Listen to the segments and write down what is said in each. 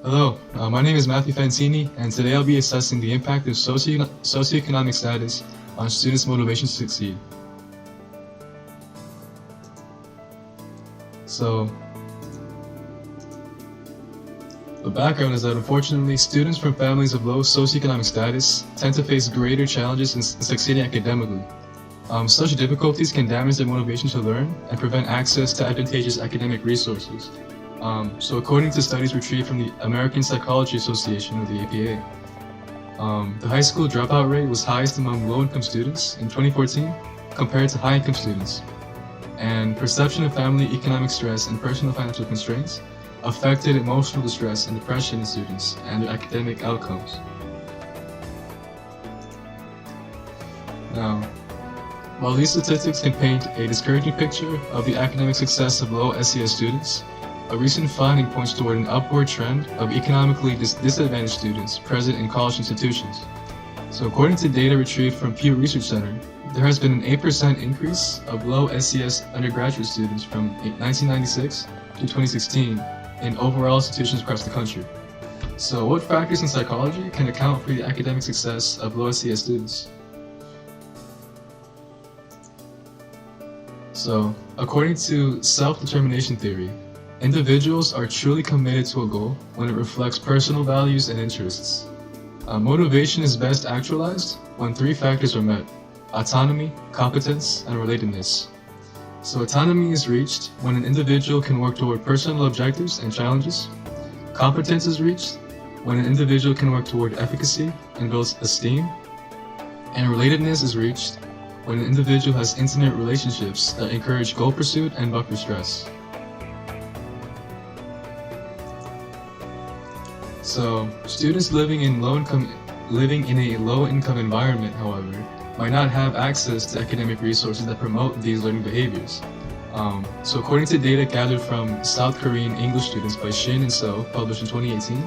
Hello, my name is Matthew Fantini, and today I'll be assessing the impact of socioeconomic status on students' motivation to succeed. So, the background is that unfortunately, students from families of low socioeconomic status tend to face greater challenges in succeeding academically. Such difficulties can damage their motivation to learn and prevent access to advantageous academic resources. So according to studies retrieved from the American Psychology Association, or the APA, the high school dropout rate was highest among low-income students in 2014 compared to high-income students. And perception of family economic stress and personal financial constraints affected emotional distress and depression in students and their academic outcomes. Now, while these statistics can paint a discouraging picture of the academic success of low SES students, a recent finding points toward an upward trend of economically disadvantaged students present in college institutions. So according to data retrieved from Pew Research Center, there has been an 8% increase of low SES undergraduate students from 1996 to 2016 in overall institutions across the country. So what factors in psychology can account for the academic success of low SES students? So according to SelfDetermination Theory, individuals are truly committed to a goal when it reflects personal values and interests. Motivation is best actualized when three factors are met: autonomy, competence, and relatedness. So autonomy is reached when an individual can work toward personal objectives and challenges. Competence is reached when an individual can work toward efficacy and builds esteem. And relatedness is reached when an individual has intimate relationships that encourage goal pursuit and buffer stress. So, students living in a low-income environment, however, might not have access to academic resources that promote these learning behaviors. So according to data gathered from South Korean English students by Shin and So, published in 2018,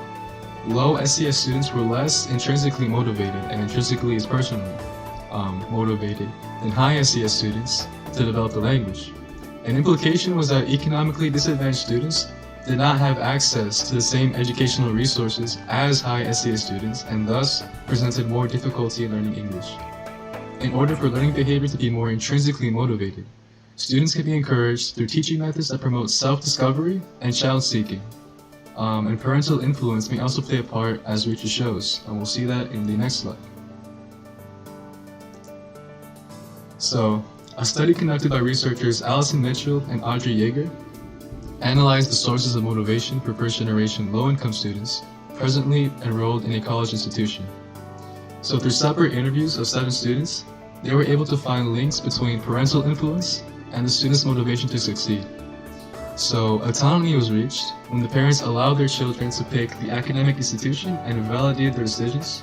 low SES students were less intrinsically motivated and intrinsically is personally motivated than high SES students to develop the language. An implication was that economically disadvantaged students did not have access to the same educational resources as high SES students and thus presented more difficulty in learning English. In order for learning behavior to be more intrinsically motivated, students can be encouraged through teaching methods that promote self-discovery and child-seeking. And parental influence may also play a part, as research shows, and we'll see that in the next slide. So, a study conducted by researchers Allison Mitchell and Audrey Yeager analyzed the sources of motivation for first-generation low-income students presently enrolled in a college institution. So through separate interviews of 7 students, they were able to find links between parental influence and the students' motivation to succeed. So autonomy was reached when the parents allowed their children to pick the academic institution and validated their decisions.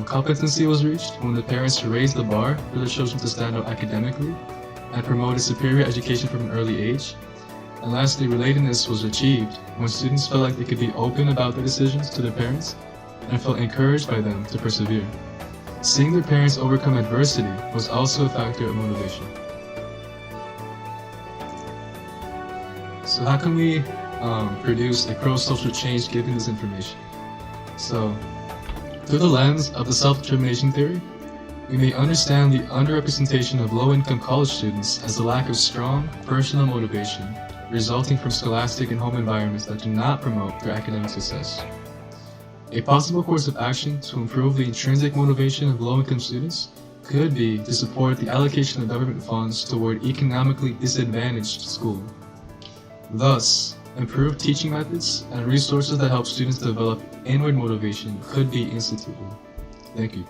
Competency was reached when the parents raised the bar for their children to stand out academically and promoted superior education from an early age. And lastly, relatedness was achieved when students felt like they could be open about their decisions to their parents and felt encouraged by them to persevere. Seeing their parents overcome adversity was also a factor of motivation. So how can we produce a pro-social change given this information? So, through the lens of the self-determination theory, we may understand the underrepresentation of low-income college students as a lack of strong personal motivation resulting from scholastic and home environments that do not promote their academic success. A possible course of action to improve the intrinsic motivation of low-income students could be to support the allocation of government funds toward economically disadvantaged schools. Thus, improved teaching methods and resources that help students develop inward motivation could be instituted. Thank you.